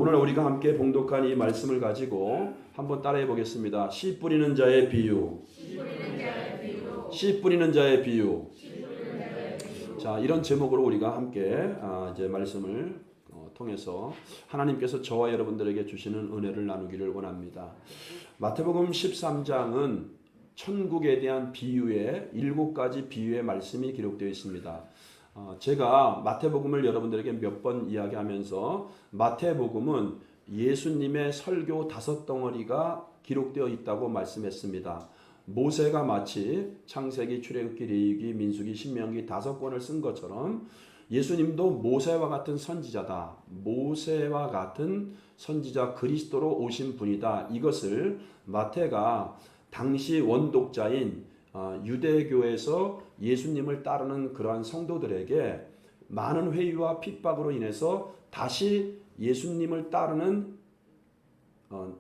오늘 우리가 함께 봉독한 이 말씀을 가지고 한번 따라해 보겠습니다. 씨 뿌리는 자의 비유. 씨 뿌리는 자의 비유. 자, 이런 제목으로 우리가 함께 이제 말씀을 통해서 하나님께서 저와 여러분들에게 주시는 은혜를 나누기를 원합니다. 마태복음 13장은 천국에 대한 비유의 7가지 비유의 말씀이 기록되어 있습니다. 제가 마태복음을 여러분들에게 몇 번 이야기하면서 마태복음은 예수님의 설교 5덩어리가 기록되어 있다고 말씀했습니다. 모세가 마치 창세기, 출애굽기, 레위기, 민수기, 신명기 5권을 쓴 것처럼 예수님도 모세와 같은 선지자다. 모세와 같은 선지자 그리스도로 오신 분이다. 이것을 마태가 당시 원독자인 유대교에서 예수님을 따르는 그러한 성도들에게 많은 회의와 핍박으로 인해서 다시 예수님을 따르는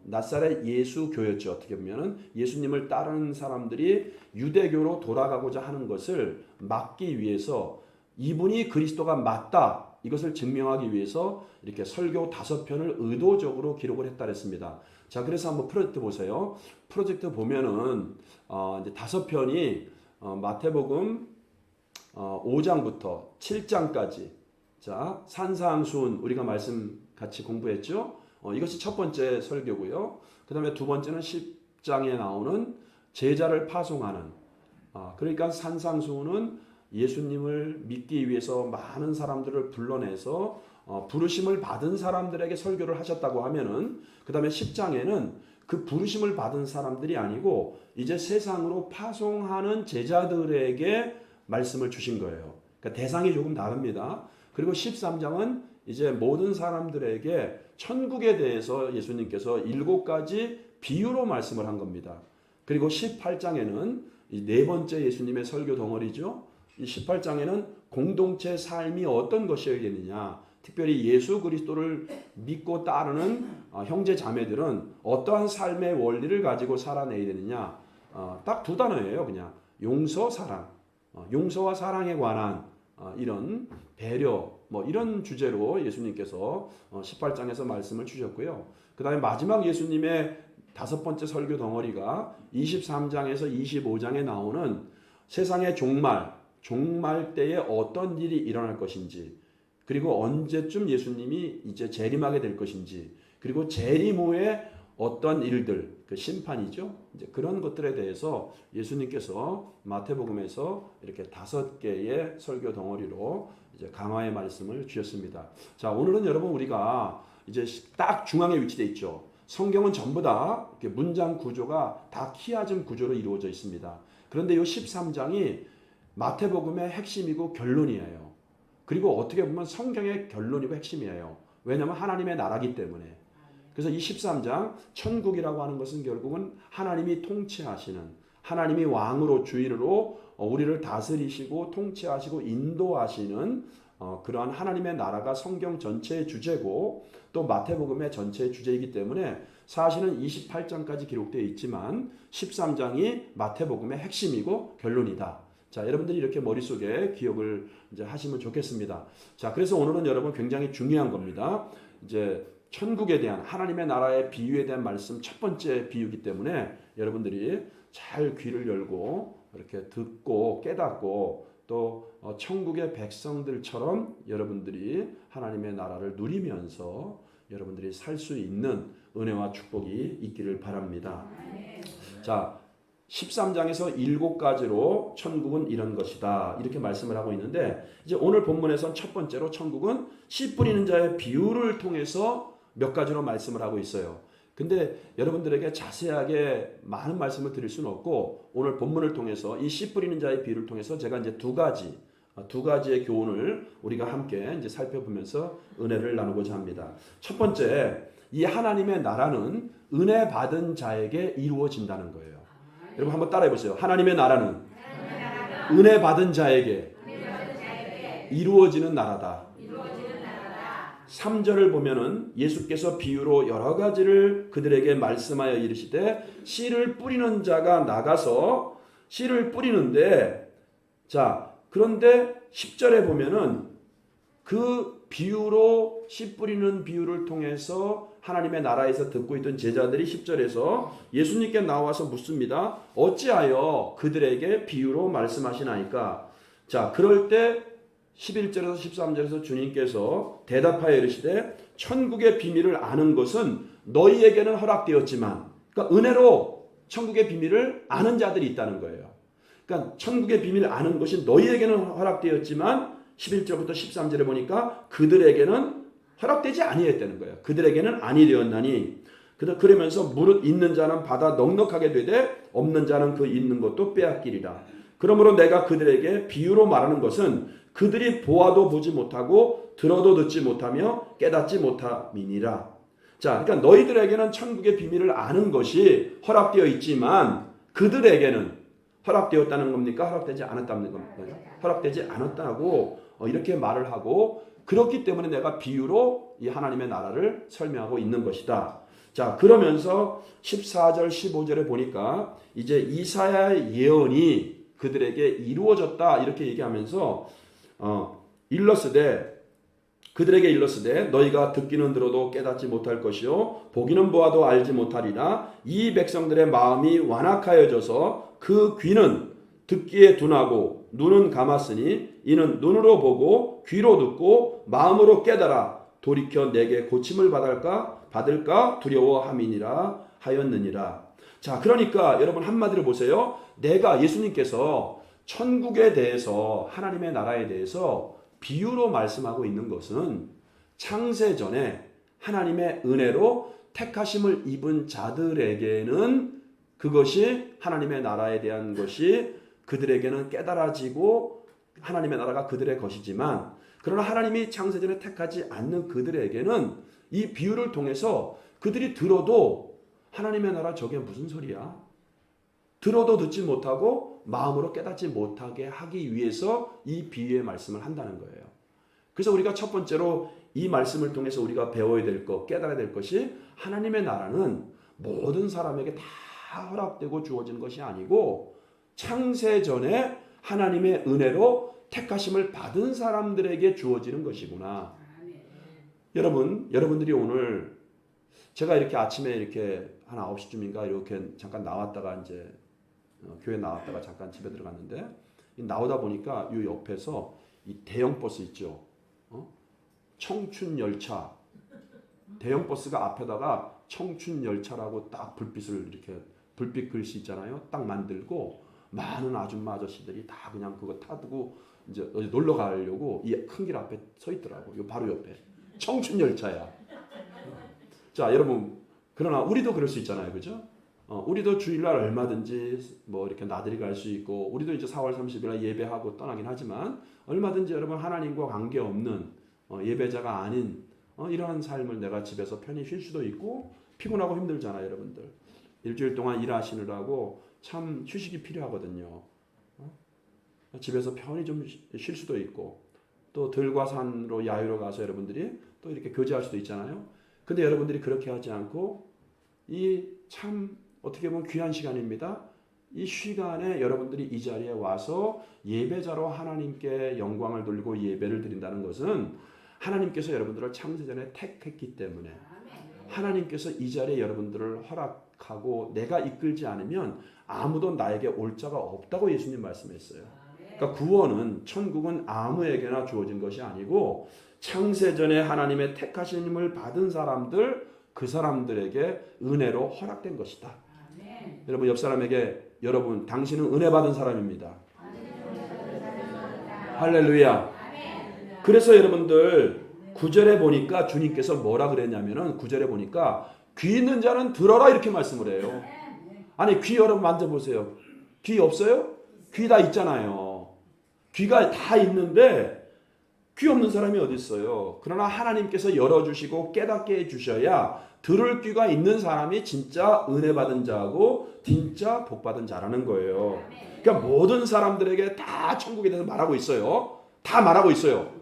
나사렛 예수교였죠. 어떻게 보면 예수님을 따르는 사람들이 유대교로 돌아가고자 하는 것을 막기 위해서 이분이 그리스도가 맞다. 이것을 증명하기 위해서 이렇게 설교 5편을 의도적으로 기록을 했다 그랬습니다. 자, 그래서 한번 프로젝트 보세요. 프로젝트 보면은 이제 5편이 마태복음 5장부터 7장까지. 자, 산상수훈 우리가 말씀 같이 공부했죠. 이것이 첫 번째 설교고요. 그 다음에 두 번째는 10장에 나오는 제자를 파송하는. 그러니까 산상수훈은 예수님을 믿기 위해서 많은 사람들을 불러내서 부르심을 받은 사람들에게 설교를 하셨다고 하면은 그 다음에 10장에는 그 부르심을 받은 사람들이 아니고 이제 세상으로 파송하는 제자들에게 말씀을 주신 거예요. 그러니까 대상이 조금 다릅니다. 그리고 13장은 이제 모든 사람들에게 천국에 대해서 예수님께서 7가지 비유로 말씀을 한 겁니다. 그리고 18장에는 이 4번째 예수님의 설교 덩어리죠. 이 18장에는 공동체 삶이 어떤 것이어야겠느냐, 특별히 예수 그리스도를 믿고 따르는 형제 자매들은 어떠한 삶의 원리를 가지고 살아내야 되느냐, 딱 2단어예요. 그냥 용서, 사랑. 용서와 사랑에 관한 이런 배려, 이런 주제로 예수님께서 18장에서 말씀을 주셨고요. 그 다음에 마지막 예수님의 5번째 설교 덩어리가 23장에서 25장에 나오는 세상의 종말 때에 어떤 일이 일어날 것인지, 그리고 언제쯤 예수님이 이제 재림하게 될 것인지, 그리고 재림 후에 어떤 일들, 그 심판이죠. 이제 그런 것들에 대해서 예수님께서 마태복음에서 이렇게 5개의 설교 덩어리로 이제 강화의 말씀을 주셨습니다. 자, 오늘은 여러분 우리가 이제 딱 중앙에 위치되어 있죠. 성경은 전부 다 이렇게 문장 구조가 다 키아즘 구조로 이루어져 있습니다. 그런데 이 13장이 마태복음의 핵심이고 결론이에요. 그리고 어떻게 보면 성경의 결론이고 핵심이에요. 왜냐하면 하나님의 나라기 때문에. 그래서 이 13장 천국이라고 하는 것은 결국은 하나님이 통치하시는, 하나님이 왕으로 주인으로 우리를 다스리시고 통치하시고 인도하시는 그러한 하나님의 나라가 성경 전체의 주제고 또 마태복음의 전체의 주제이기 때문에 사실은 28장까지 기록되어 있지만 13장이 마태복음의 핵심이고 결론이다. 자, 여러분들이 이렇게 머릿속에 기억을 이제 하시면 좋겠습니다. 자, 그래서 오늘은 여러분 굉장히 중요한 겁니다. 이제 천국에 대한 하나님의 나라의 비유에 대한 말씀 첫 번째 비유이기 때문에 여러분들이 잘 귀를 열고 이렇게 듣고 깨닫고 또 천국의 백성들처럼 여러분들이 하나님의 나라를 누리면서 여러분들이 살 수 있는 은혜와 축복이 있기를 바랍니다. 자, 13장에서 7가지로 천국은 이런 것이다. 이렇게 말씀을 하고 있는데 이제 오늘 본문에선 첫 번째로 천국은 씨 뿌리는 자의 비유를 통해서 몇 가지로 말씀을 하고 있어요. 근데 여러분들에게 자세하게 많은 말씀을 드릴 수는 없고 오늘 본문을 통해서 이 씨 뿌리는 자의 비유를 통해서 제가 이제 두 가지의 교훈을 우리가 함께 이제 살펴보면서 은혜를 나누고자 합니다. 첫 번째, 이 하나님의 나라는 은혜 받은 자에게 이루어진다는 거예요. 여러분 한번 따라해 보세요. 하나님의 나라는 은혜 받은 자에게 이루어지는 나라다. 3절을 보면은 예수께서 비유로 여러 가지를 그들에게 말씀하여 이르시되 씨를 뿌리는 자가 나가서 씨를 뿌리는데, 자, 그런데 10절에 보면은 그 비유로 씨 뿌리는 비유를 통해서 하나님의 나라에서 듣고 있던 제자들이 10절에서 예수님께 나와서 묻습니다. 어찌하여 그들에게 비유로 말씀하시나이까? 자, 그럴 때 11절에서 13절에서 주님께서 대답하여 이르시되 천국의 비밀을 아는 것은 너희에게는 허락되었지만, 그러니까 은혜로 천국의 비밀을 아는 자들이 있다는 거예요. 그러니까 천국의 비밀을 아는 것이 너희에게는 허락되었지만 11절부터 13절에 보니까 그들에게는 허락되지 아니했다는 거예요. 그들에게는 아니 되었나니, 그러면서 무릇 있는 자는 받아 넉넉하게 되되 없는 자는 그 있는 것도 빼앗기리라. 그러므로 내가 그들에게 비유로 말하는 것은 그들이 보아도 보지 못하고 들어도 듣지 못하며 깨닫지 못함이니라. 자, 그러니까 너희들에게는 천국의 비밀을 아는 것이 허락되어 있지만 그들에게는 허락되었다는 겁니까? 허락되지 않았다는 겁니까? 허락되지 않았다고 이렇게 말을 하고, 그렇기 때문에 내가 비유로 이 하나님의 나라를 설명하고 있는 것이다. 자, 그러면서 14절 15절에 보니까 이제 이사야의 예언이 그들에게 이루어졌다 이렇게 얘기하면서 그들에게 일렀으되 너희가 듣기는 들어도 깨닫지 못할 것이요 보기는 보아도 알지 못하리라. 이 백성들의 마음이 완악하여져서 그 귀는 듣기에 둔하고 눈은 감았으니 이는 눈으로 보고 귀로 듣고 마음으로 깨달아 돌이켜 내게 고침을 받을까 두려워함이니라 하였느니라. 자, 그러니까 여러분 한마디로 보세요. 예수님께서 천국에 대해서, 하나님의 나라에 대해서 비유로 말씀하고 있는 것은 창세전에 하나님의 은혜로 택하심을 입은 자들에게는 그것이 하나님의 나라에 대한 것이 그들에게는 깨달아지고 하나님의 나라가 그들의 것이지만, 그러나 하나님이 창세전에 택하지 않는 그들에게는 이 비유를 통해서 그들이 들어도 하나님의 나라 저게 무슨 소리야? 들어도 듣지 못하고 마음으로 깨닫지 못하게 하기 위해서 이 비유의 말씀을 한다는 거예요. 그래서 우리가 첫 번째로 이 말씀을 통해서 우리가 배워야 될 것, 깨달아야 될 것이 하나님의 나라는 모든 사람에게 다 허락되고 주어지는 것이 아니고 창세전에 하나님의 은혜로 택하심을 받은 사람들에게 주어지는 것이구나. 여러분들이 오늘 제가 이렇게 아침에 이렇게 한 9시쯤인가 이렇게 잠깐 나왔다가 이제 교회 나왔다가 잠깐 집에 들어갔는데 나오다 보니까 이 옆에서 이 대형 버스 있죠. 청춘 열차. 대형 버스가 앞에다가 청춘 열차라고 딱 불빛을 이렇게 불빛 글씨 있잖아요. 딱 만들고 많은 아줌마 아저씨들이 다 그냥 그거 타두고 이제 어디 놀러 가려고 이 큰 길 앞에 서 있더라고. 요 바로 옆에 청춘 열차야. 자, 여러분, 그러나 우리도 그럴 수 있잖아요, 그죠? 우리도 주일날 얼마든지 뭐 이렇게 나들이 갈 수 있고, 우리도 이제 4월 30일날 예배하고 떠나긴 하지만 얼마든지 여러분 하나님과 관계없는 예배자가 아닌 이러한 삶을 내가 집에서 편히 쉴 수도 있고, 피곤하고 힘들잖아요, 여러분들. 일주일 동안 일하시느라고 참 휴식이 필요하거든요. 집에서 편히 좀 쉴 수도 있고, 또 들과 산으로 야유로 가서 여러분들이 또 이렇게 교제할 수도 있잖아요. 근데 여러분들이 그렇게 하지 않고 이 참 어떻게 보면 귀한 시간입니다. 이 시간에 여러분들이 이 자리에 와서 예배자로 하나님께 영광을 돌리고 예배를 드린다는 것은 하나님께서 여러분들을 창세전에 택했기 때문에, 하나님께서 이 자리에 여러분들을 허락하고 내가 이끌지 않으면 아무도 나에게 올 자가 없다고 예수님 말씀했어요. 그러니까 구원은, 천국은 아무에게나 주어진 것이 아니고 창세전에 하나님의 택하심을 받은 사람들, 그 사람들에게 은혜로 허락된 것이다. 아멘. 여러분, 옆 사람에게 여러분, 당신은 은혜 받은 사람입니다. 할렐루야. 아멘. 그래서 여러분들 9절에 보니까 주님께서 뭐라 그랬냐면은 9절에 보니까 귀 있는 자는 들어라 이렇게 말씀을 해요. 아니, 귀 여러분 만져보세요. 귀 없어요? 귀 다 있잖아요. 귀가 다 있는데 귀 없는 사람이 어디 있어요? 그러나 하나님께서 열어주시고 깨닫게 해주셔야 들을 귀가 있는 사람이 진짜 은혜 받은 자고 진짜 복 받은 자라는 거예요. 그러니까 모든 사람들에게 다 천국에 대해서 말하고 있어요. 다 말하고 있어요.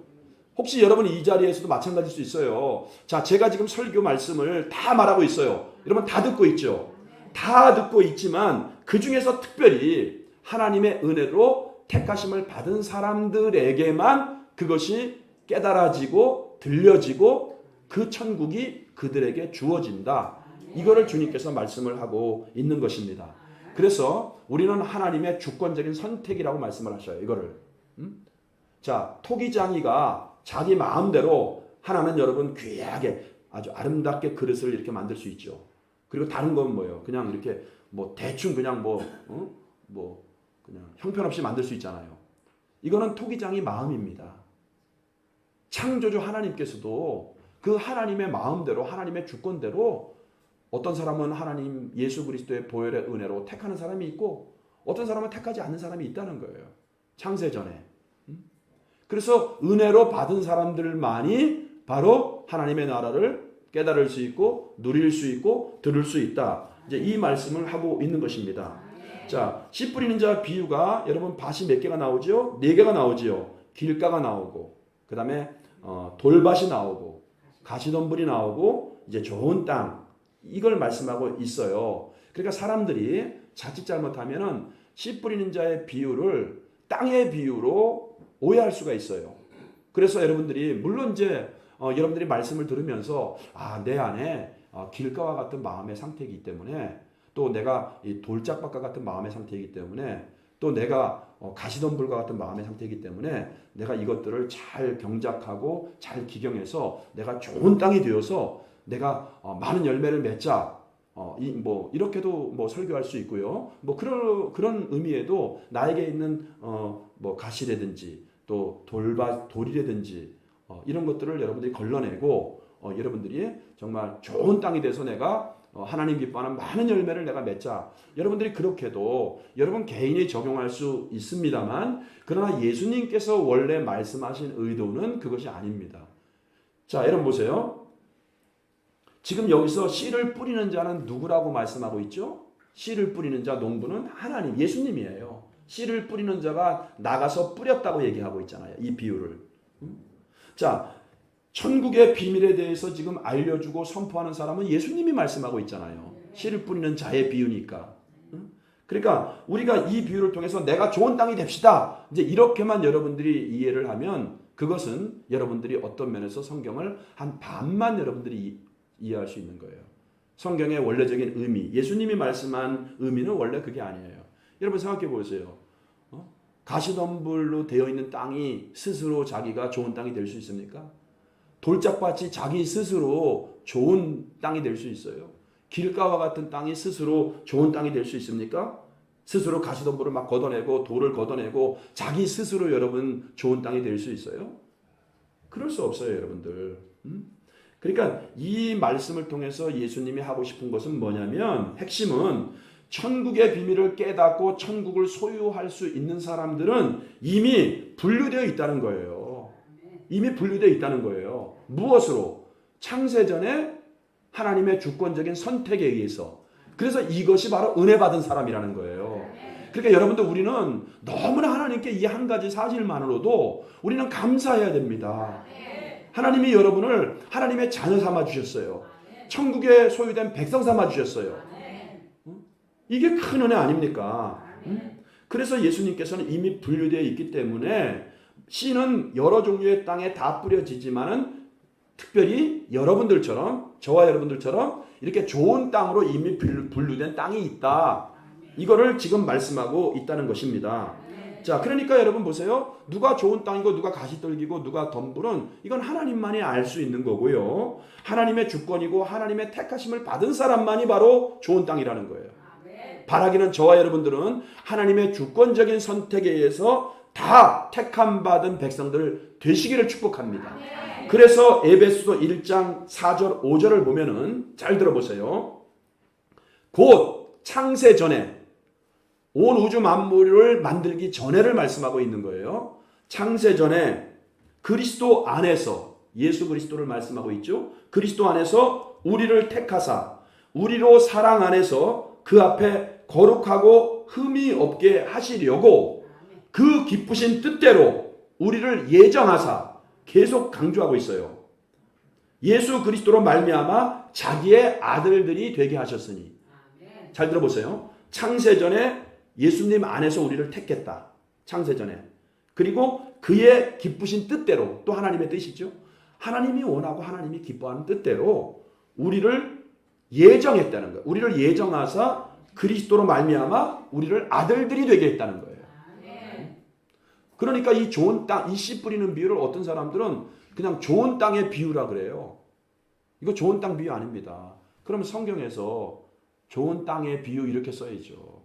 혹시 여러분이 이 자리에서도 마찬가지일 수 있어요. 자, 제가 지금 설교 말씀을 다 말하고 있어요. 여러분 다 듣고 있죠? 다 듣고 있지만 그 중에서 특별히 하나님의 은혜로 택하심을 받은 사람들에게만 그것이 깨달아지고 들려지고 그 천국이 그들에게 주어진다. 이거를 주님께서 말씀을 하고 있는 것입니다. 그래서 우리는 하나님의 주권적인 선택이라고 말씀을 하셔요. 이거를. 자, 토기장이가 자기 마음대로 하나는 여러분 귀하게 아주 아름답게 그릇을 이렇게 만들 수 있죠. 그리고 다른 건 뭐예요? 그냥 이렇게 뭐 대충 그냥 그냥 형편없이 만들 수 있잖아요. 이거는 토기장이 마음입니다. 창조주 하나님께서도 그 하나님의 마음대로 하나님의 주권대로 어떤 사람은 하나님 예수 그리스도의 보혈의 은혜로 택하는 사람이 있고 어떤 사람은 택하지 않는 사람이 있다는 거예요. 창세전에. 그래서 은혜로 받은 사람들만이 바로 하나님의 나라를 깨달을 수 있고 누릴 수 있고 들을 수 있다. 이제 이 말씀을 하고 있는 것입니다. 자, 씨 뿌리는 자 비유가 여러분 밭이 몇 개가 나오죠? 4개가 나오지요. 길가가 나오고 그 다음에 돌밭이 나오고 가시덤불이 나오고 이제 좋은 땅 이걸 말씀하고 있어요. 그러니까 사람들이 자칫 잘못하면은 씨 뿌리는 자의 비유를 땅의 비유로 오해할 수가 있어요. 그래서 여러분들이 물론 이제 여러분들이 말씀을 들으면서 내 안에 길가와 같은 마음의 상태이기 때문에 또 내가 이 돌짝밭과 같은 마음의 상태이기 때문에 또 내가 가시덤불과 같은 마음의 상태이기 때문에 내가 이것들을 잘 경작하고 잘 기경해서 내가 좋은 땅이 되어서 내가 많은 열매를 맺자. 이렇게도 설교할 수 있고요. 그런 의미에도 나에게 있는 가시라든지 또 돌이라든지 이런 것들을 여러분들이 걸러내고 여러분들이 정말 좋은 땅이 돼서 내가 하나님 기뻐하는 많은 열매를 내가 맺자. 여러분들이 그렇게도 여러분 개인이 적용할 수 있습니다만 그러나 예수님께서 원래 말씀하신 의도는 그것이 아닙니다. 자, 여러분 보세요. 지금 여기서 씨를 뿌리는 자는 누구라고 말씀하고 있죠? 씨를 뿌리는 자 농부는 하나님, 예수님이에요. 씨를 뿌리는 자가 나가서 뿌렸다고 얘기하고 있잖아요. 이 비유를. 자, 천국의 비밀에 대해서 지금 알려주고 선포하는 사람은 예수님이 말씀하고 있잖아요. 씨를 뿌리는 자의 비유니까. 그러니까 우리가 이 비유를 통해서 내가 좋은 땅이 됩시다. 이제 이렇게만 여러분들이 이해를 하면 그것은 여러분들이 어떤 면에서 성경을 한 반만 여러분들이 이해할 수 있는 거예요. 성경의 원래적인 의미, 예수님이 말씀한 의미는 원래 그게 아니에요. 여러분 생각해 보세요. 가시덤불로 되어 있는 땅이 스스로 자기가 좋은 땅이 될 수 있습니까? 돌짝밭이 자기 스스로 좋은 땅이 될 수 있어요? 길가와 같은 땅이 스스로 좋은 땅이 될 수 있습니까? 스스로 가시덤불을 막 걷어내고 돌을 걷어내고 자기 스스로 여러분 좋은 땅이 될 수 있어요? 그럴 수 없어요, 여러분들. 그러니까 이 말씀을 통해서 예수님이 하고 싶은 것은 뭐냐면 핵심은 천국의 비밀을 깨닫고 천국을 소유할 수 있는 사람들은 이미 분류되어 있다는 거예요. 이미 분류되어 있다는 거예요. 무엇으로? 창세전에 하나님의 주권적인 선택에 의해서. 그래서 이것이 바로 은혜 받은 사람이라는 거예요. 그러니까 여러분들 우리는 너무나 하나님께 이 한 가지 사실만으로도 우리는 감사해야 됩니다. 하나님이 여러분을 하나님의 자녀 삼아 주셨어요. 천국에 소유된 백성 삼아 주셨어요. 이게 큰 은혜 아닙니까? 그래서 예수님께서는 이미 분류되어 있기 때문에 씨는 여러 종류의 땅에 다 뿌려지지만은 특별히 여러분들처럼 저와 여러분들처럼 이렇게 좋은 땅으로 이미 분류된 땅이 있다. 이거를 지금 말씀하고 있다는 것입니다. 자, 그러니까 여러분 보세요. 누가 좋은 땅이고 누가 가시떨기고 누가 덤불은 이건 하나님만이 알 수 있는 거고요. 하나님의 주권이고 하나님의 택하심을 받은 사람만이 바로 좋은 땅이라는 거예요. 바라기는 저와 여러분들은 하나님의 주권적인 선택에 의해서 다 택함 받은 백성들 되시기를 축복합니다. 그래서 에베소서 1장 4절 5절을 보면은 잘 들어보세요. 곧 창세 전에 온 우주 만물을 만들기 전에를 말씀하고 있는 거예요. 창세 전에 그리스도 안에서 예수 그리스도를 말씀하고 있죠. 그리스도 안에서 우리를 택하사 우리로 사랑 안에서 그 앞에 거룩하고 흠이 없게 하시려고 그 기쁘신 뜻대로 우리를 예정하사 계속 강조하고 있어요. 예수 그리스도로 말미암아 자기의 아들들이 되게 하셨으니. 잘 들어보세요. 창세전에 예수님 안에서 우리를 택했다. 창세전에. 그리고 그의 기쁘신 뜻대로 또 하나님의 뜻이죠. 하나님이 원하고 하나님이 기뻐하는 뜻대로 우리를 예정했다는 거예요. 우리를 예정하사 그리스도로 말미암아 우리를 아들들이 되게 했다는 거예요. 그러니까 이 좋은 땅, 이 씨 뿌리는 비유를 어떤 사람들은 그냥 좋은 땅의 비유라 그래요. 이거 좋은 땅 비유 아닙니다. 그러면 성경에서 좋은 땅의 비유 이렇게 써야죠.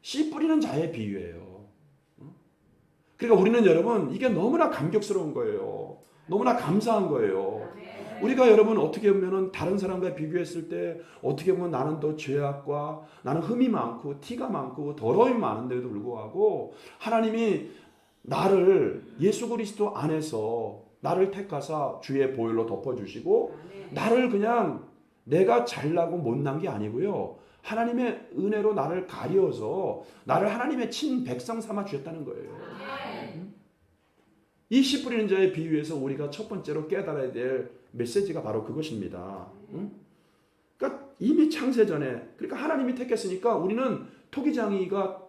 씨 뿌리는 자의 비유예요. 그러니까 우리는 여러분 이게 너무나 감격스러운 거예요. 너무나 감사한 거예요. 우리가 여러분 어떻게 보면 다른 사람과 비교했을 때 어떻게 보면 나는 더 죄악과 나는 흠이 많고 티가 많고 더러움이 많은데도 불구하고 하나님이 나를 예수 그리스도 안에서 나를 택하사 주의 보혈로 덮어주시고 나를 그냥 내가 잘나고 못난 게 아니고요. 하나님의 은혜로 나를 가려서 나를 하나님의 친 백성 삼아 주셨다는 거예요. 이 씨 뿌리는 자의 비유에서 우리가 첫 번째로 깨달아야 될 메시지가 바로 그것입니다. 그러니까 이미 창세전에 그러니까 하나님이 택했으니까 우리는 토기장이가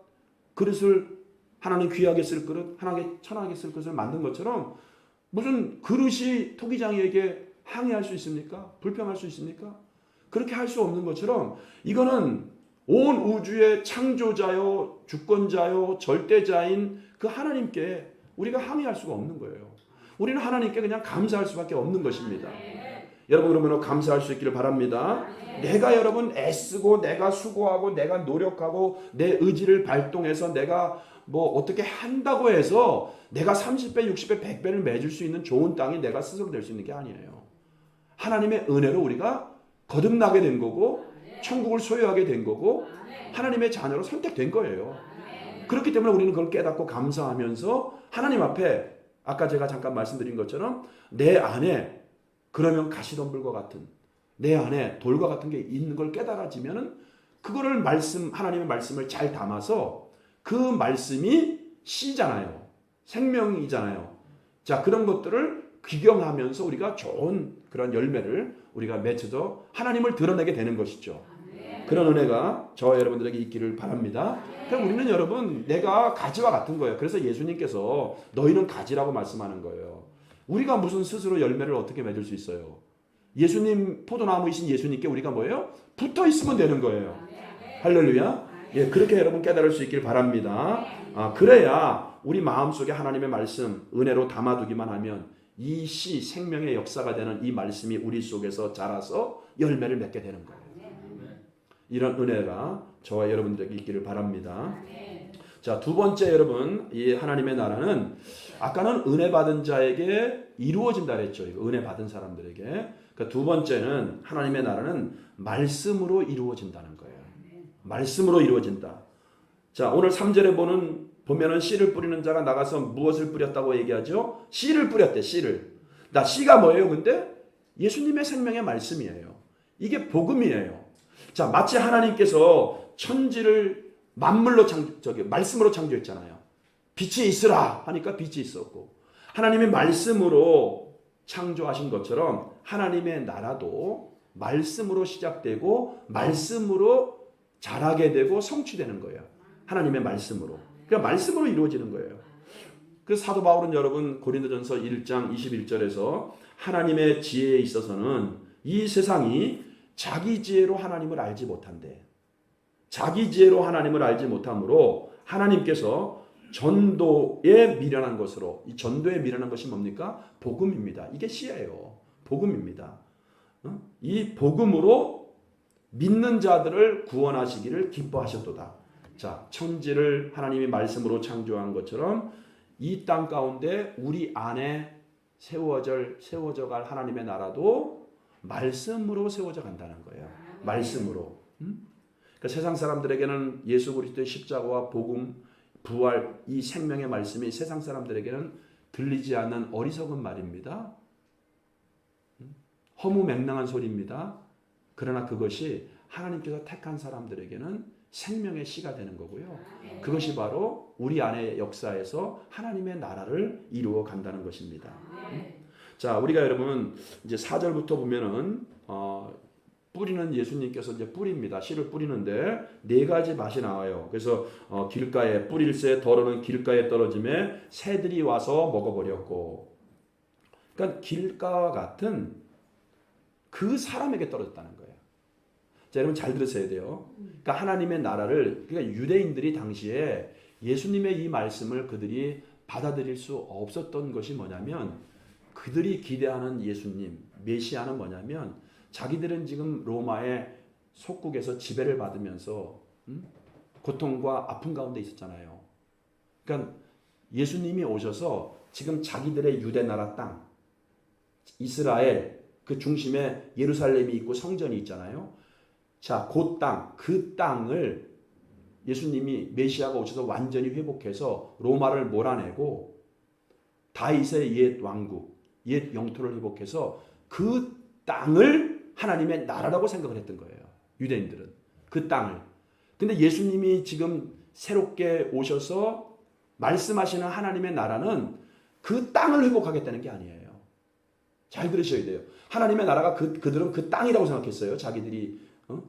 그릇을 하나님 귀하게 쓸 그릇, 하나님 천하게 쓸 그릇을 만든 것처럼 무슨 그릇이 토기장이에게 항의할 수 있습니까? 불평할 수 있습니까? 그렇게 할 수 없는 것처럼 이거는 온 우주의 창조자요, 주권자요, 절대자인 그 하나님께 우리가 항의할 수가 없는 거예요. 우리는 하나님께 그냥 감사할 수밖에 없는 것입니다. 여러분 그러면 감사할 수 있기를 바랍니다. 내가 여러분 애쓰고 내가 수고하고 내가 노력하고 내 의지를 발동해서 내가 뭐 어떻게 한다고 해서 내가 30배, 60배, 100배를 맺을 수 있는 좋은 땅이 내가 스스로 될 수 있는 게 아니에요. 하나님의 은혜로 우리가 거듭나게 된 거고 천국을 소유하게 된 거고 하나님의 자녀로 선택된 거예요. 그렇기 때문에 우리는 그걸 깨닫고 감사하면서 하나님 앞에 아까 제가 잠깐 말씀드린 것처럼 내 안에 그러면 가시덤불과 같은 내 안에 돌과 같은 게 있는 걸 깨달아지면은 그거를 하나님의 말씀을 잘 담아서 그 말씀이 씨잖아요. 생명이잖아요. 자, 그런 것들을 귀경하면서 우리가 좋은 그런 열매를 우리가 맺어서 하나님을 드러내게 되는 것이죠. 그런 은혜가 저와 여러분들에게 있기를 바랍니다. 그럼 우리는 여러분 내가 가지와 같은 거예요. 그래서 예수님께서 너희는 가지라고 말씀하는 거예요. 우리가 무슨 스스로 열매를 어떻게 맺을 수 있어요? 예수님 포도나무이신 예수님께 우리가 뭐예요? 붙어 있으면 되는 거예요. 할렐루야. 예, 그렇게 여러분 깨달을 수 있길 바랍니다. 그래야 우리 마음속에 하나님의 말씀 은혜로 담아두기만 하면 이 씨 생명의 역사가 되는 이 말씀이 우리 속에서 자라서 열매를 맺게 되는 거예요. 이런 은혜가 저와 여러분들에게 있기를 바랍니다. 자, 두 번째 여러분, 이 하나님의 나라는 아까는 은혜 받은 자에게 이루어진다 그랬죠. 은혜 받은 사람들에게. 그러니까 두 번째는 하나님의 나라는 말씀으로 이루어진다는 거예요. 말씀으로 이루어진다. 자, 오늘 3절에 보면은 씨를 뿌리는 자가 나가서 무엇을 뿌렸다고 얘기하죠? 씨를 뿌렸대, 씨를. 씨가 뭐예요? 근데 예수님의 생명의 말씀이에요. 이게 복음이에요. 자, 마치 하나님께서 천지를 만물로 말씀으로 창조했잖아요. 빛이 있으라 하니까 빛이 있었고 하나님의 말씀으로 창조하신 것처럼 하나님의 나라도 말씀으로 시작되고 말씀으로 자라게 되고 성취되는 거예요. 하나님의 말씀으로. 그러니까 말씀으로 이루어지는 거예요. 그래서 사도 바울은 여러분 고린도전서 1장 21절에서 하나님의 지혜에 있어서는 이 세상이 자기 지혜로 하나님을 알지 못한대. 자기 지혜로 하나님을 알지 못하므로 하나님께서 전도에 미련한 것으로 이 전도에 미련한 것이 뭡니까? 복음입니다. 이게 씨예요. 복음입니다. 이 복음으로 믿는 자들을 구원하시기를 기뻐하셨도다. 자, 천지를 하나님이 말씀으로 창조한 것처럼 이 땅 가운데 우리 안에 세워져 갈 하나님의 나라도 말씀으로 세워져 간다는 거예요. 말씀으로. 그러니까 세상 사람들에게는 예수 그리스도의 십자가와 복음, 부활, 이 생명의 말씀이 세상 사람들에게는 들리지 않는 어리석은 말입니다. 허무맹랑한 소리입니다. 그러나 그것이 하나님께서 택한 사람들에게는 생명의 씨가 되는 거고요. 그것이 바로 우리 안의 역사에서 하나님의 나라를 이루어 간다는 것입니다. 자, 우리가 여러분 이제 4절부터 보면은 뿌리는 예수님께서 이제 뿌립니다. 씨를 뿌리는데 네 가지 맛이 나와요. 그래서 길가에 뿌릴새 더러는 길가에 떨어짐에 새들이 와서 먹어버렸고, 그러니까 길가와 같은 그 사람에게 떨어졌다는 거예요. 자, 여러분 잘 들으셔야 돼요. 그러니까 하나님의 나라를, 그러니까 유대인들이 당시에 예수님의 이 말씀을 그들이 받아들일 수 없었던 것이 뭐냐면, 그들이 기대하는 예수님, 메시아는 뭐냐면, 자기들은 지금 로마의 속국에서 지배를 받으면서 고통과 아픔 가운데 있었잖아요. 그러니까 예수님이 오셔서 지금 자기들의 유대 나라 땅, 이스라엘 그 중심에 예루살렘이 있고 성전이 있잖아요. 자, 그 땅을 예수님이 메시아가 오셔서 완전히 회복해서 로마를 몰아내고 다윗의 옛 왕국, 옛 영토를 회복해서 그 땅을 하나님의 나라라고 생각을 했던 거예요. 유대인들은 그 땅을. 근데 예수님이 지금 새롭게 오셔서 말씀하시는 하나님의 나라는 그 땅을 회복하겠다는 게 아니에요. 잘 들으셔야 돼요. 하나님의 나라가 그들은 그 땅이라고 생각했어요. 자기들이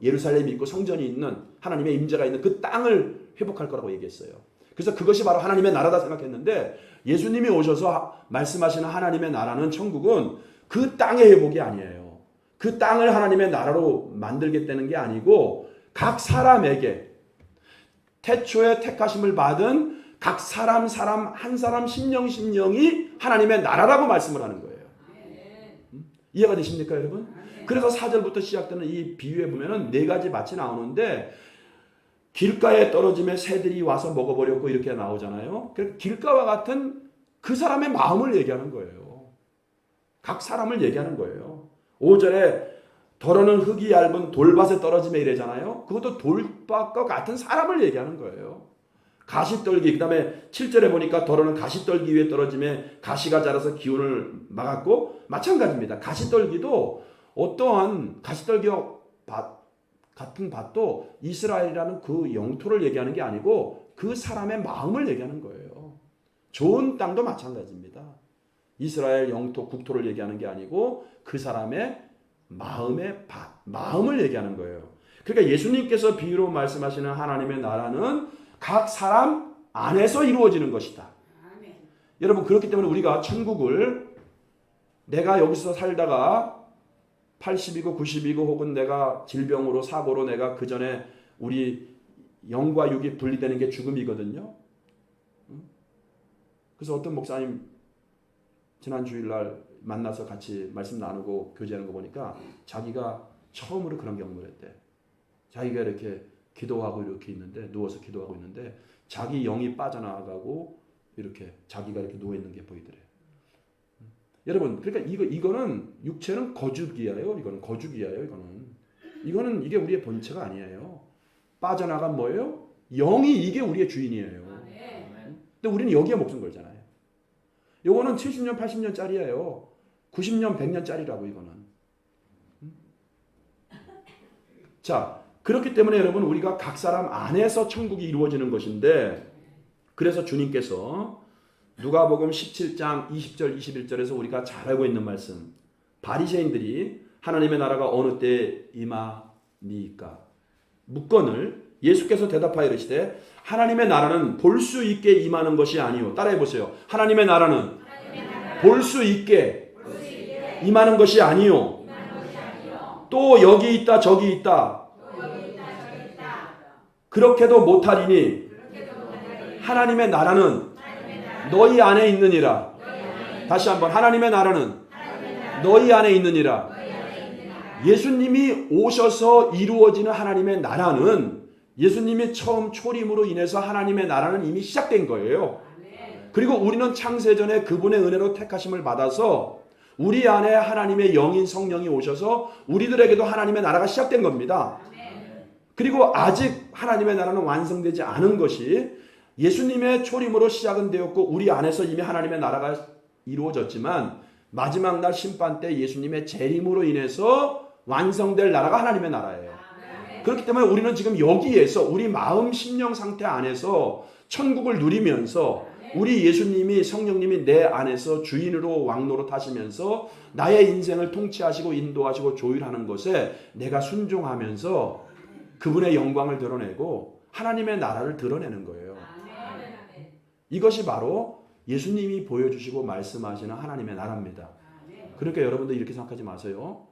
예루살렘이 있고 성전이 있는 하나님의 임재가 있는 그 땅을 회복할 거라고 얘기했어요. 그래서 그것이 바로 하나님의 나라다 생각했는데, 예수님이 오셔서 말씀하시는 하나님의 나라는, 천국은 그 땅의 회복이 아니에요. 그 땅을 하나님의 나라로 만들겠다는 게 아니고, 각 사람에게 태초에 택하심을 받은 각 사람 한 사람 심령이 하나님의 나라라고 말씀을 하는 거예요. 이해가 되십니까, 여러분? 그래서 4절부터 시작되는 이 비유에 보면은 4가지 밭이 나오는데, 길가에 떨어짐에 새들이 와서 먹어버렸고 이렇게 나오잖아요. 그래서 길가와 같은 그 사람의 마음을 얘기하는 거예요. 각 사람을 얘기하는 거예요. 5절에 더러는 흙이 얇은 돌밭에 떨어짐에 이래잖아요. 그것도 돌밭과 같은 사람을 얘기하는 거예요. 가시떨기, 그 다음에 7절에 보니까 더러는 가시떨기 위에 떨어짐에 가시가 자라서 기운을 막았고, 마찬가지입니다. 가시떨기도 어떠한 가시떨기와 같은 밭도 이스라엘이라는 그 영토를 얘기하는 게 아니고 그 사람의 마음을 얘기하는 거예요. 좋은 땅도 마찬가지입니다. 이스라엘 영토, 국토를 얘기하는 게 아니고 그 사람의 마음을 얘기하는 거예요. 그러니까 예수님께서 비유로 말씀하시는 하나님의 나라는 각 사람 안에서 이루어지는 것이다. 아멘. 여러분, 그렇기 때문에 우리가 천국을, 내가 여기서 살다가 80이고 90이고 혹은 내가 질병으로 사고로 내가 그 전에 우리 영과 육이 분리되는 게 죽음이거든요. 그래서 어떤 목사님 지난 주일날 만나서 같이 말씀 나누고 교제하는 거 보니까 자기가 처음으로 그런 경험을 했대. 자기가 이렇게 기도하고 이렇게 있는데, 누워서 기도하고 있는데 자기 영이 빠져나가고 이렇게 자기가 이렇게 누워 있는 게 보이더래요. 여러분, 그러니까 이거는 육체는 거주기예요. 이거는 거주기예요. 이거는 이게 우리의 본체가 아니에요. 빠져나간 뭐예요? 영이, 이게 우리의 주인이에요. 근데 우리는 여기에 목숨 걸잖아요. 요거는 70년, 80년짜리예요. 90년, 100년짜리라고 이거는. 자, 그렇기 때문에 여러분, 우리가 각 사람 안에서 천국이 이루어지는 것인데, 그래서 주님께서 누가복음 17장 20절 21절에서 우리가 잘 알고 있는 말씀, 바리새인들이 하나님의 나라가 어느 때에 임하니까 묻건을 예수께서 대답하여 이르시되, 하나님의 나라는 볼 수 있게 임하는 것이 아니요. 따라해 보세요. 하나님의 나라는 볼 수 있게 임하는 것이 아니요. 또 여기 있다 저기 있다 그렇게도 못하리니 하나님의 나라는 너희 안에 있느니라. 다시 한번, 하나님의 나라는 너희 안에 있느니라. 예수님이 오셔서 이루어지는 하나님의 나라는, 예수님이 처음 초림으로 인해서 하나님의 나라는 이미 시작된 거예요. 그리고 우리는 창세전에 그분의 은혜로 택하심을 받아서 우리 안에 하나님의 영인 성령이 오셔서 우리들에게도 하나님의 나라가 시작된 겁니다. 그리고 아직 하나님의 나라는 완성되지 않은 것이 예수님의 초림으로 시작은 되었고 우리 안에서 이미 하나님의 나라가 이루어졌지만, 마지막 날 심판 때 예수님의 재림으로 인해서 완성될 나라가 하나님의 나라예요. 그렇기 때문에 우리는 지금 여기에서 우리 마음 심령 상태 안에서 천국을 누리면서 우리 예수님이, 성령님이 내 안에서 주인으로 왕노로 타시면서 나의 인생을 통치하시고 인도하시고 조율하는 것에 내가 순종하면서 그분의 영광을 드러내고 하나님의 나라를 드러내는 거예요. 이것이 바로 예수님이 보여주시고 말씀하시는 하나님의 나라입니다. 그러니까 여러분들 이렇게 생각하지 마세요.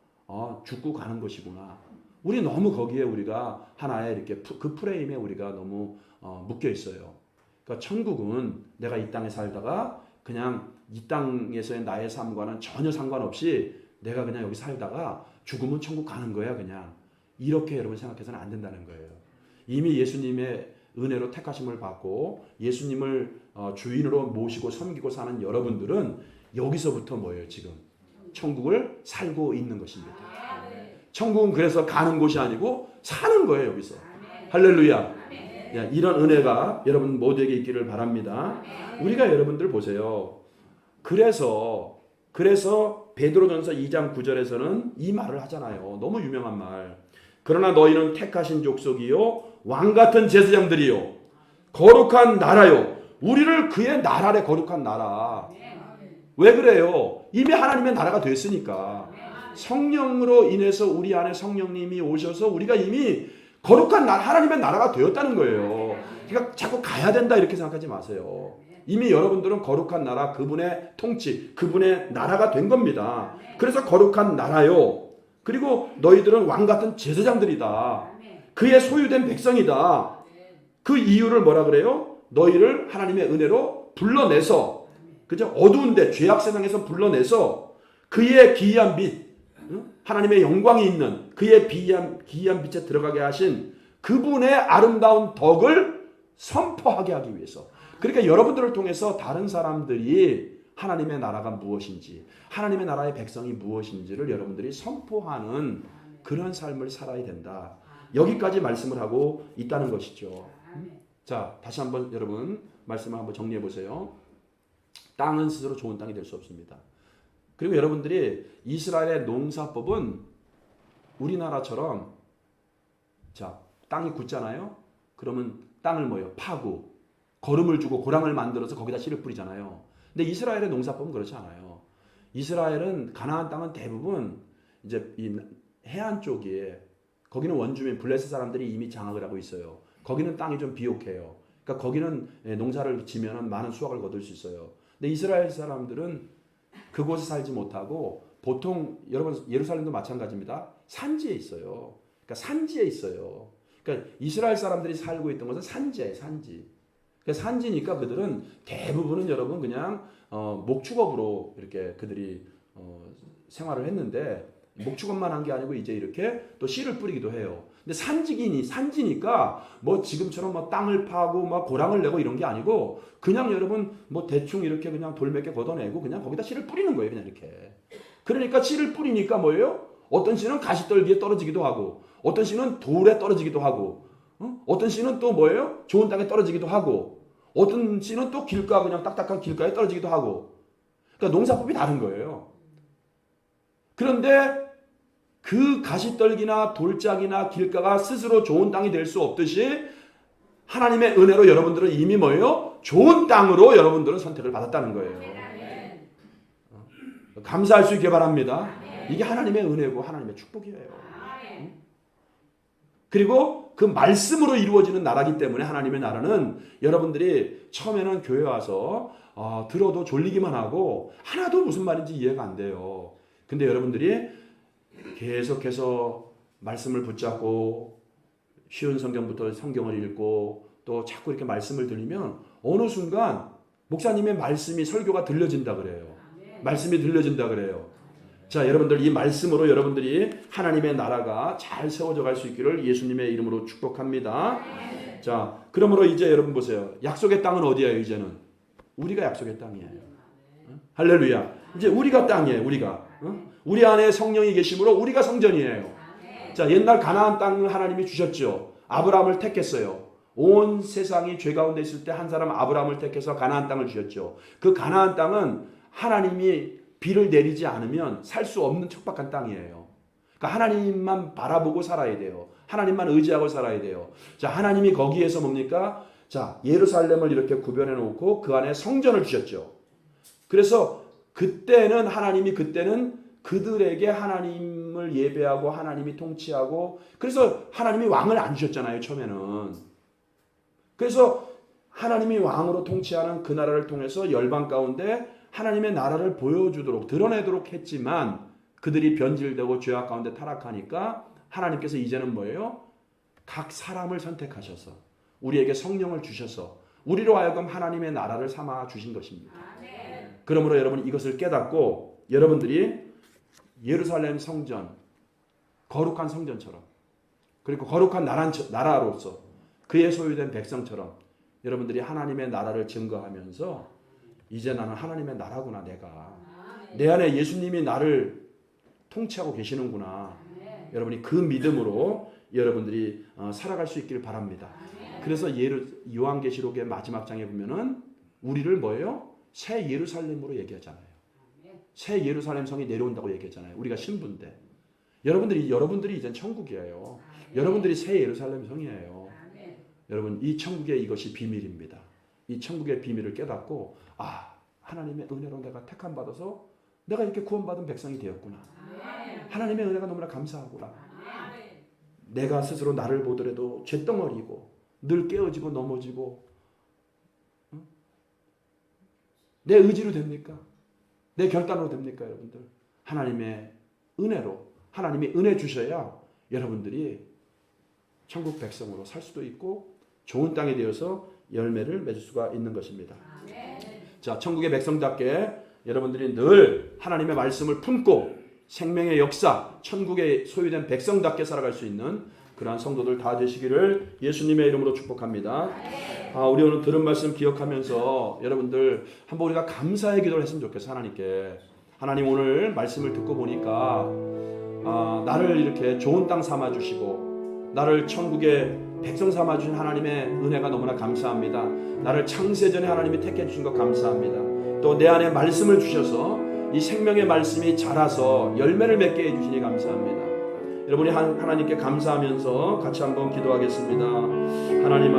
죽고 가는 것이구나. 우리 너무 거기에 우리가 하나의 이렇게 그 프레임에 우리가 너무 묶여 있어요. 그러니까 천국은 내가 이 땅에 살다가 그냥 이 땅에서의 나의 삶과는 전혀 상관없이 내가 그냥 여기 살다가 죽으면 천국 가는 거야 그냥. 이렇게 여러분 생각해서는 안 된다는 거예요. 이미 예수님의 은혜로 택하심을 받고 예수님을 주인으로 모시고 섬기고 사는 여러분들은 여기서부터 뭐예요 지금? 천국을 살고 있는 것입니다. 천국은 그래서 가는 곳이 아니고 사는 거예요 여기서. 할렐루야. 이런 은혜가 여러분 모두에게 있기를 바랍니다. 우리가 여러분들 보세요. 그래서 베드로전서 2장 9절에서는 이 말을 하잖아요. 너무 유명한 말. 그러나 너희는 택하신 족속이요 왕같은 제사장들이요 거룩한 나라요. 우리를 그의 나라래. 거룩한 나라. 왜 그래요? 이미 하나님의 나라가 됐으니까. 성령으로 인해서 우리 안에 성령님이 오셔서 우리가 이미 거룩한 나라, 하나님의 나라가 되었다는 거예요. 그러니까 자꾸 가야 된다 이렇게 생각하지 마세요. 이미 여러분들은 거룩한 나라, 그분의 통치, 그분의 나라가 된 겁니다. 그래서 거룩한 나라요. 그리고 너희들은 왕같은 제사장들이다. 그의 소유된 백성이다. 그 이유를 뭐라 그래요? 너희를 하나님의 은혜로 불러내서, 그죠? 어두운데 죄악 세상에서 불러내서 그의 기이한 빛, 하나님의 영광이 있는 그의 기이한 빛에 들어가게 하신 그분의 아름다운 덕을 선포하게 하기 위해서. 그러니까 여러분들을 통해서 다른 사람들이 하나님의 나라가 무엇인지, 하나님의 나라의 백성이 무엇인지를 여러분들이 선포하는 그런 삶을 살아야 된다. 여기까지 말씀을 하고 있다는 것이죠. 자, 다시 한번 여러분 말씀을 한번 정리해 보세요. 땅은 스스로 좋은 땅이 될 수 없습니다. 그리고 여러분들이 이스라엘의 농사법은 우리나라처럼 자, 땅이 굳잖아요. 그러면 땅을 뭐예요? 파고 거름을 주고 고랑을 만들어서 거기다 씨를 뿌리잖아요. 근데 이스라엘의 농사법은 그렇지 않아요. 이스라엘은 가나안 땅은 대부분 이제 이 해안 쪽에 거기는 원주민 블레셋 사람들이 이미 장악을 하고 있어요. 거기는 땅이 좀 비옥해요. 그러니까 거기는 농사를 지면은 많은 수확을 거둘 수 있어요. 근데 이스라엘 사람들은 그곳에 살지 못하고 보통 여러분 예루살렘도 마찬가지입니다. 산지에 있어요. 그러니까 산지에 있어요. 그러니까 이스라엘 사람들이 살고 있던 것은 산지예요, 산지. 그러니까 산지니까 그들은 대부분은 여러분 그냥 목축업으로 이렇게 그들이 생활을 했는데 목축업만 한 게 아니고 이제 이렇게 또 씨를 뿌리기도 해요. 근데 산지니까 뭐 지금처럼 뭐 땅을 파고 막 고랑을 내고 이런 게 아니고 그냥 여러분 뭐 대충 이렇게 그냥 돌 몇 개 걷어내고 그냥 거기다 씨를 뿌리는 거예요, 그냥 이렇게. 그러니까 씨를 뿌리니까 뭐예요? 어떤 씨는 가시떨기에 떨어지기도 하고, 어떤 씨는 돌에 떨어지기도 하고, 어떤 씨는 또 뭐예요? 좋은 땅에 떨어지기도 하고, 어떤 씨는 또 길가 그냥 딱딱한 길가에 떨어지기도 하고. 그러니까 농사법이 다른 거예요. 그런데 그 가시떨기나 돌짝이나 길가가 스스로 좋은 땅이 될 수 없듯이 하나님의 은혜로 여러분들은 이미 뭐예요? 좋은 땅으로 여러분들은 선택을 받았다는 거예요. 감사할 수 있게 바랍니다. 이게 하나님의 은혜고 하나님의 축복이에요. 그리고 그 말씀으로 이루어지는 나라기 때문에 하나님의 나라는 여러분들이 처음에는 교회 와서 들어도 졸리기만 하고 하나도 무슨 말인지 이해가 안 돼요. 근데 여러분들이 계속해서 말씀을 붙잡고 쉬운 성경부터 성경을 읽고 또 자꾸 이렇게 말씀을 들리면 어느 순간 목사님의 말씀이 설교가 들려진다 그래요. 말씀이 들려진다 그래요. 자, 여러분들 이 말씀으로 여러분들이 하나님의 나라가 잘 세워져 갈 수 있기를 예수님의 이름으로 축복합니다. 자, 그러므로 이제 여러분 보세요. 약속의 땅은 어디예요? 이제는 우리가 약속의 땅이에요. 할렐루야. 이제 우리가 땅이에요. 우리가. 우리 안에 성령이 계심으로 우리가 성전이에요. 자, 옛날 가나안 땅을 하나님이 주셨죠. 아브라함을 택했어요. 온 세상이 죄 가운데 있을 때 한 사람 아브라함을 택해서 가나안 땅을 주셨죠. 그 가나안 땅은 하나님이 비를 내리지 않으면 살 수 없는 척박한 땅이에요. 그러니까 하나님만 바라보고 살아야 돼요. 하나님만 의지하고 살아야 돼요. 자, 하나님이 거기에서 뭡니까? 자, 예루살렘을 이렇게 구별해 놓고 그 안에 성전을 주셨죠. 그래서 그때는 하나님이 그들에게 하나님을 예배하고 하나님이 통치하고 그래서 하나님이 왕을 안 주셨잖아요. 처음에는. 그래서 하나님이 왕으로 통치하는 그 나라를 통해서 열방 가운데 하나님의 나라를 보여주도록 드러내도록 했지만 그들이 변질되고 죄악 가운데 타락하니까 하나님께서 이제는 뭐예요? 각 사람을 선택하셔서 우리에게 성령을 주셔서 우리로 하여금 하나님의 나라를 삼아 주신 것입니다. 그러므로 여러분 이것을 깨닫고 여러분들이 예루살렘 성전, 거룩한 성전처럼 그리고 거룩한 나라로서 그의 소유된 백성처럼 여러분들이 하나님의 나라를 증거하면서 이제 나는 하나님의 나라구나. 내 안에 예수님이 나를 통치하고 계시는구나. 여러분이 그 믿음으로 여러분들이 살아갈 수 있기를 바랍니다. 그래서 요한계시록의 마지막 장에 보면은 우리를 뭐예요? 새 예루살렘으로 얘기하잖아요. 새 예루살렘 성이 내려온다고 얘기했잖아요. 우리가 신부인데 여러분들이 이젠 천국이에요. 여러분들이 새 예루살렘 성이에요. 여러분 이 천국의 이것이 비밀입니다. 이 천국의 비밀을 깨닫고 하나님의 은혜로 내가 택함 받아서 내가 이렇게 구원받은 백성이 되었구나. 하나님의 은혜가 너무나 감사하구나. 내가 스스로 나를 보더라도 쇳덩어리고 늘 깨어지고 넘어지고 내 의지로 됩니까? 내 결단으로 됩니까? 여러분들 하나님의 은혜로 하나님이 은혜 주셔야 여러분들이 천국 백성으로 살 수도 있고 좋은 땅에 되어서 열매를 맺을 수가 있는 것입니다. 자, 천국의 백성답게 여러분들이 늘 하나님의 말씀을 품고 생명의 역사, 천국에 소유된 백성답게 살아갈 수 있는 그러한 성도들 다 되시기를 예수님의 이름으로 축복합니다. 우리 오늘 들은 말씀 기억하면서 여러분들 한번 우리가 감사의 기도를 했으면 좋겠어요. 하나님께. 하나님 오늘 말씀을 듣고 보니까 나를 이렇게 좋은 땅 삼아주시고 나를 천국의 백성 삼아주신 하나님의 은혜가 너무나 감사합니다. 나를 창세전에 하나님이 택해 주신 것 감사합니다. 또 내 안에 말씀을 주셔서 이 생명의 말씀이 자라서 열매를 맺게 해주시니 감사합니다. 여러분이 하나님께 감사하면서 같이 한번 기도하겠습니다. 하나님